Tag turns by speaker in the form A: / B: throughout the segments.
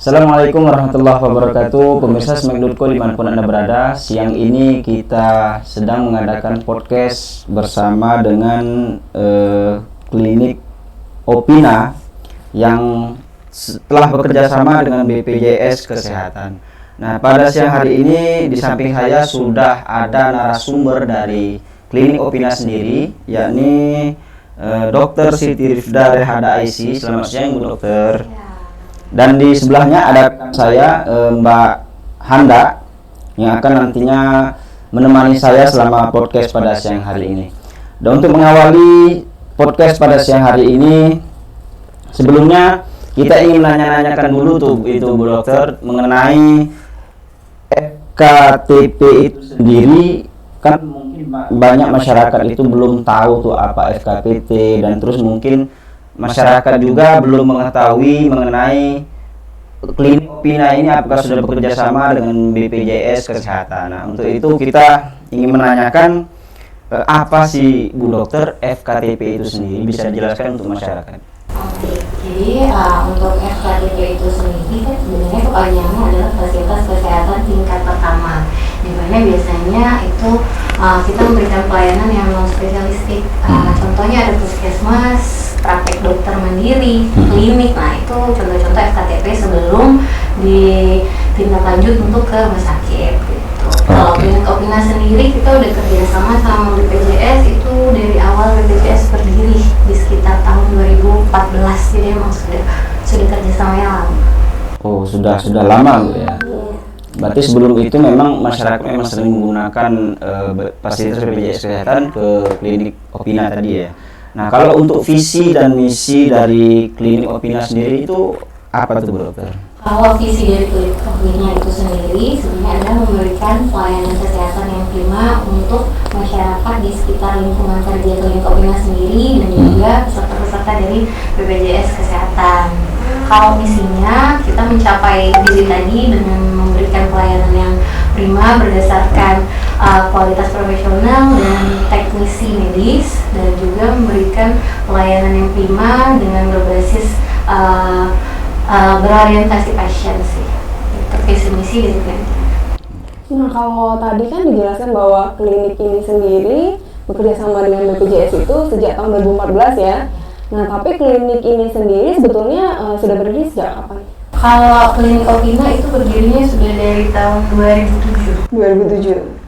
A: Assalamualaikum warahmatullahi wabarakatuh. Pemirsa Smack.co dimanapun Anda berada, siang ini kita sedang mengadakan podcast bersama dengan klinik Opina yang telah bekerja sama dengan BPJS Kesehatan. Nah, pada siang hari ini di samping saya sudah ada narasumber dari klinik Opina sendiri, yakni Dr. Siti Rifda Rehada IC. Selamat siang Bu Dokter. Dan di sebelahnya ada saya Mbak Handa yang akan nantinya menemani saya selama podcast pada siang hari ini. Dan untuk mengawali podcast pada siang hari ini, sebelumnya kita ingin menanyakan dulu tuh itu Bu Dokter mengenai FKTP itu sendiri. Kan mungkin banyak masyarakat itu belum tahu tuh apa FKTP, dan terus mungkin masyarakat juga belum mengetahui mengenai klinik Opina ini apakah sudah bekerja sama dengan BPJS Kesehatan. Nah, untuk itu kita ingin menanyakan apa sih Bu Dokter FKTP itu sendiri, bisa dijelaskan untuk masyarakat?
B: Oke, jadi untuk FKTP itu sendiri kan sebenarnya kepanjangannya adalah fasilitas kesehatan tingkat pertama, di mana biasanya itu kita memberikan pelayanan yang non spesialistik. Contohnya ada puskesmas, praktek dokter mandiri, klinik. Nah, itu contoh-contoh FKTP sebelum ditindaklanjut untuk ke rumah sakit gitu. Kalau klinik Opina sendiri kita udah kerjasama sama BPJS itu dari awal BPJS berdiri di sekitar tahun 2014, jadi emang sudah kerjasamanya lama.
A: Oh, sudah lama Bu ya. Berarti sebelum itu memang masyarakat memang sering menggunakan fasilitas BPJS Kesehatan ke klinik Opina tadi ya. Nah, kalau untuk visi dan misi dari klinik Opina sendiri itu apa tuh Bu Dokter?
B: Kalau visi dari klinik Opina itu sendiri sebenarnya adalah memberikan pelayanan kesehatan yang prima untuk masyarakat di sekitar lingkungan kerja klinik Opina sendiri dan juga peserta-peserta dari BPJS Kesehatan. Kalau misinya kita mencapai visi tadi dengan memberikan pelayanan yang prima berdasarkan kualitas profesional dan teknisi medis, dan juga memberikan pelayanan yang prima dengan berbasis berorientasi pasien sih. Itu visi misi dari klinik.
C: Nah, kalau tadi kan dijelaskan bahwa klinik ini sendiri bekerja sama dengan BPJS itu sejak tahun 2014 ya. Nah, tapi klinik ini sendiri sebetulnya sudah berdiri sejak kapan?
B: Kalau klinik Opina itu berdirinya sudah dari tahun 2007.
C: 2007.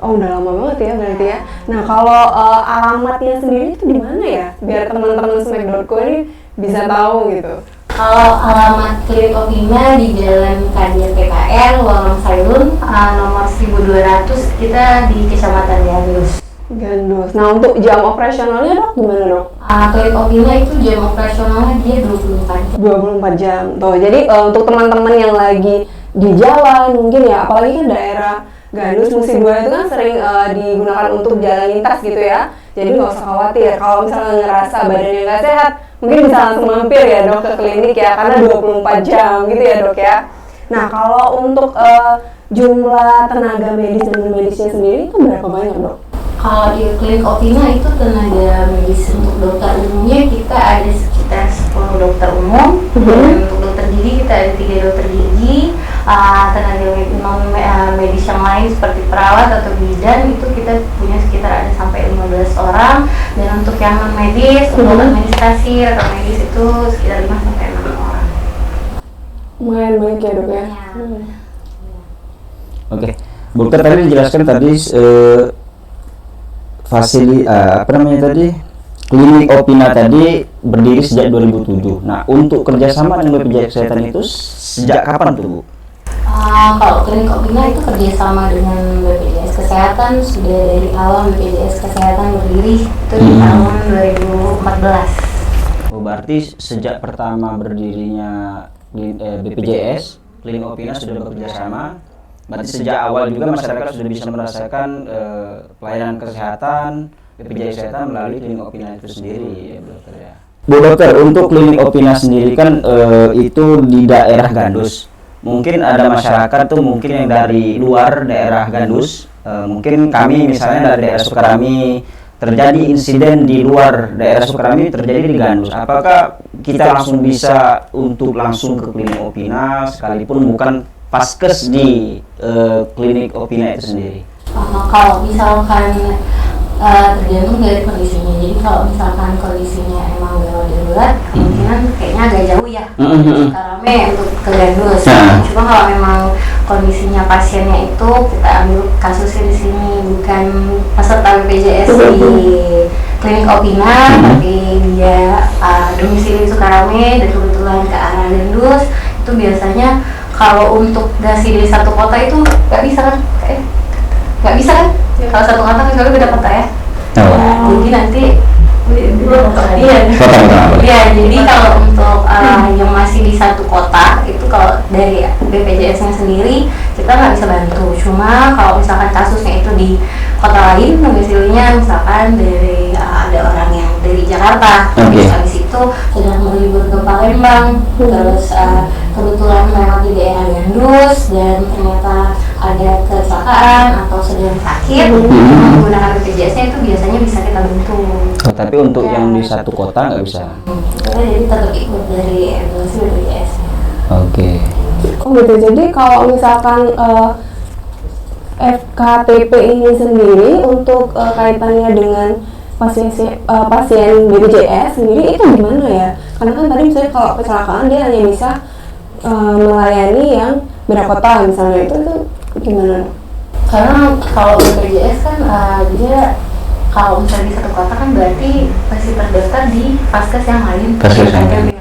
C: Oh, udah lama banget ya berarti ya. Nah, kalau alamatnya sendiri itu di mana ya? Biar teman-teman Smack.co ini bisa tahu gitu.
B: Kalau alamat klinik Opina di Jalan Kadir PKR, Lorong Sailun, nomor 1200, kita di Kecamatan Gandus.
C: Nah, untuk jam operasionalnya Dok, gimana Dok?
B: Klinik Opina itu jam operasionalnya dia 24 jam.
C: 24 jam. Tuh, jadi untuk teman-teman yang lagi di jalan mungkin ya, apalagi kan daerah Gandus, Musi 2 itu kan sering digunakan untuk jalan lintas gitu ya. Jadi nggak usah khawatir kalau misalnya ngerasa badannya nggak sehat, mungkin bisa langsung mampir ya Dok ke klinik ya, karena 24 jam gitu ya Dok ya. Nah, kalau untuk jumlah tenaga medis dan medisnya sendiri itu berapa banyak Dok?
B: Kalau di klinik Opina itu tenaga medis untuk dokter umumnya kita ada sekitar 10 dokter umum, dan untuk dokter gigi kita ada 3 dokter gigi, tenaga non medis yang lain seperti perawat atau bidan itu kita punya sekitar ada sampai 15 orang, dan untuk yang non medis, untuk administrasi atau medis itu sekitar 5 sampai 6 orang.
C: Lumayan banyak ya Dok ya.
A: Oke. Bu Dokter tadi dijelaskan tadi klinik Opina tadi berdiri sejak 2007. Nah, untuk kerjasama dengan BPJS Kesehatan itu sejak kapan tuh Bu?
B: Kalau klinik Opina itu kerjasama dengan BPJS Kesehatan sudah dari awal BPJS Kesehatan berdiri itu di tahun 2014.
A: Oh, berarti sejak pertama berdirinya BPJS, klinik Opina sudah bekerja sama. Berarti sejak awal juga masyarakat sudah bisa merasakan pelayanan kesehatan BPJS Kesehatan melalui klinik Opina itu sendiri ya Bu Dokter ya. Bu Dokter, untuk klinik Opina sendiri kan itu di daerah Gandus. Mungkin ada masyarakat tuh mungkin yang dari luar daerah Gandus, mungkin kami misalnya dari daerah Sukarami terjadi insiden di luar daerah Sukarame terjadi di Gandus, apakah kita langsung bisa untuk langsung ke klinik Opina sekalipun bukan paskes di klinik Opina itu sendiri?
B: Kalau misalkan tergantung dari kondisinya. Jadi kalau misalkan kondisinya emang gawat darurat, kemungkinan kayaknya agak jauh ya. Sukarame untuk ke Gandus. Cuma kalau memang kondisinya pasiennya itu kita ambil kasusnya di sini, bukan peserta BPJS di klinik Opina, tapi dia domisili Sukarame dan kebetulan ke arah Gandus, itu biasanya kalau untuk dasi di satu kota itu nggak bisa kan? Nggak bisa kan? Kalau satu kota kan kalau beda kota ya. Jadi nanti iya, jadi kalau untuk yang masih di satu kota itu kalau dari BPJS-nya sendiri kita nggak bisa bantu. Cuma kalau misalkan kasusnya itu di kota lain, domisilinya misalkan dari ada orang yang dari Jakarta, terus habis itu sedang berlibur ke Palembang, terus kebetulan memang di daerah Gandus dan ternyata ada kecelakaan atau sedang sakit, menggunakan BPJS-nya itu biasanya bisa kita bantu.
A: Tapi untuk yang di satu kota nggak bisa.
B: Kita jadi tetap ikut dari ambulans BPJS-nya.
A: Oke.
C: Oh gitu. Jadi kalau misalkan FKTP ini sendiri untuk kaitannya dengan pasien BPJS sendiri itu gimana ya? Karena kan tadi misalnya kalau kecelakaan dia hanya bisa melayani yang beda kota misalnya, itu gimana?
B: Karena kalau BPJS kan dia kalau misalnya di satu kota kan berarti pasti terdaftar di paskes yang lain.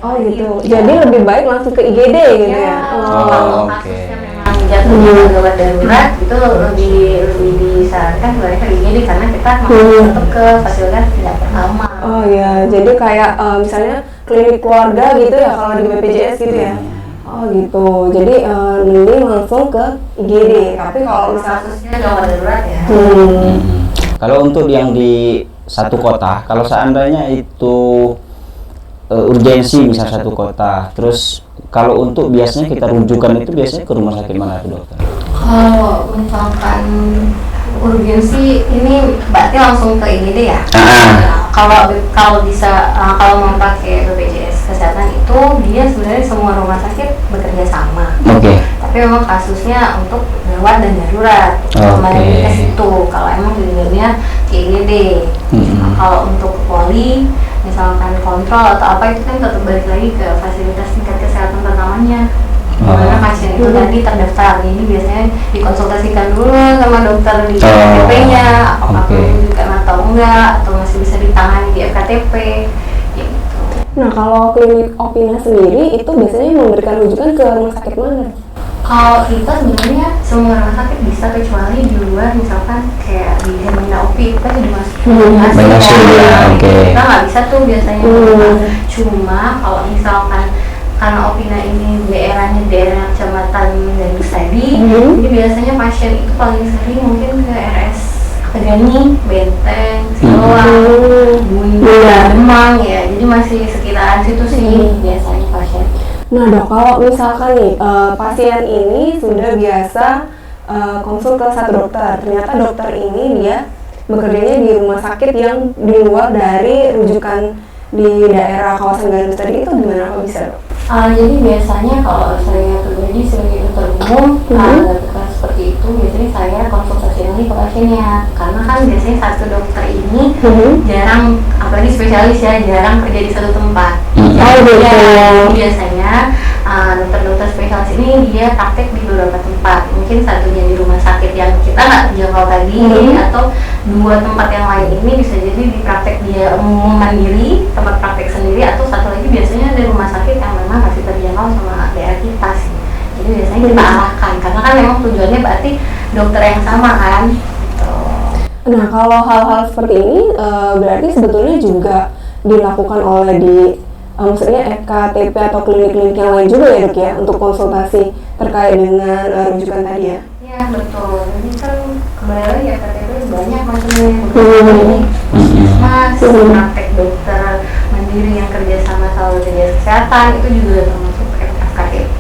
C: Oh gitu. Jadi lebih baik langsung ke IGD gitu ya?
B: Kalau kasusnya memang jatuhnya gawat darurat itu lebih disarankan sebenarnya ke IGD karena kita masih tetap ke fasilitas tidak pertama.
C: Oh ya, jadi kayak misalnya klinik keluarga gitu ya kalau di BPJS gitu ya? Oh gitu. Jadi mending langsung ke IGD. Tapi kalau misalnya
B: kasusnya gawat darurat ya.
A: Kalau untuk yang di satu kota, kalau seandainya itu urgensi misal satu kota, terus kalau untuk biasanya kita rujukan itu biasanya ke rumah sakit mana tuh dokter?
B: Kalau misalkan urgensi ini berarti langsung ke IGD ya. Kalau bisa kalau mau pakai BPJS kesehatan itu dia sebenarnya semua rumah sakit bekerja sama. Tapi memang kasusnya untuk gawat dan darurat kembali ke situ. Kalau emang tujuannya ke IGD. Kalau untuk poli misalkan kontrol atau apa itu kan tetap balik lagi ke fasilitas tingkat kesehatan pertamanya. Dimana pasien itu tadi terdaftar, jadi biasanya dikonsultasikan dulu sama dokter di FKTP-nya, apakah perlu rujukan atau enggak, atau masih bisa ditangani di FKTP, gitu.
C: Nah kalau klinik Opina sendiri itu biasanya memberikan rujukan ke rumah sakit mana?
B: Kalau kita sebenarnya semua rumah sakit bisa kecuali di luar misalkan kayak di Hermina OPI kita jadi masuk kita nggak bisa tuh biasanya. Cuma kalau misalkan karena Opina ini daerahnya daerah kecamatan Gandus tadi, jadi biasanya pasien itu paling sering mungkin ke RS Tegani, Benteng, Siloam, Bunda, Demang ya, jadi masih sekitaran situ sih biasanya pasien.
C: Nah dok, kalau misalkan nih pasien ini sudah biasa konsul ke satu dokter, ternyata dokter ini dia bekerjanya di rumah sakit yang di luar dari rujukan di daerah kawasan Gandus tadi, itu gimana kok bisa dok?
B: Jadi biasanya kalau saya pribadi sebagai dokter umum seperti itu biasanya saya konsultasi lagi ke pasiennya karena kan biasanya satu dokter ini jarang, apalagi spesialis ya, jarang kerja di satu tempat. Biasanya dokter-dokter spesialis ini dia praktek di beberapa tempat, mungkin satunya di rumah sakit yang kita nggak jangkau tadi atau dua tempat yang lain ini bisa jadi di praktek dia umum mandiri, tempat praktek sendiri, atau satu lagi biasanya di rumah sakit yang memang masih terjangkau sama daerah kita sih. Jadi biasanya kita arahkan karena kan memang tujuannya berarti dokter yang sama kan gitu.
C: Nah kalau hal-hal seperti ini berarti sebetulnya juga dilakukan oleh di maksudnya FKTP atau klinik-klinik yang lain juga ya dok ya, untuk konsultasi terkait dengan rujukan tadi ya?
B: Iya betul, jadi kan kembali lagi FKTP banyak macamnya, praktek dokter mandiri yang kerjasama sama BPJS Kesehatan itu juga termasuk FKTP.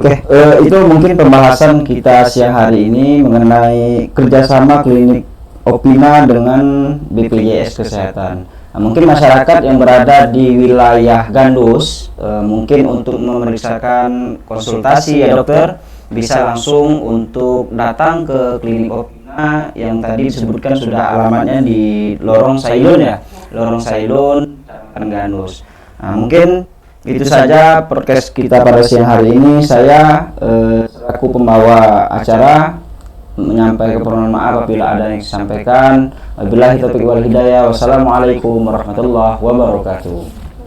A: Oke, itu mungkin pembahasan kita siang hari ini mengenai kerjasama klinik Opina dengan BPJS Kesehatan. Nah, mungkin masyarakat yang berada di wilayah Gandus, mungkin untuk memeriksakan konsultasi ya dokter, bisa langsung untuk datang ke klinik Opina yang tadi disebutkan sudah alamatnya di Lorong Sailun ya, Lorong Sailun, Gandus. Nah, mungkin itu saja podcast kita pada siang hari ini. Saya selaku pembawa acara menyampaikan permohonan maaf apabila ada yang disampaikan. Wabillahi taufiq wal hidayah. Wassalamualaikum warahmatullahi wabarakatuh.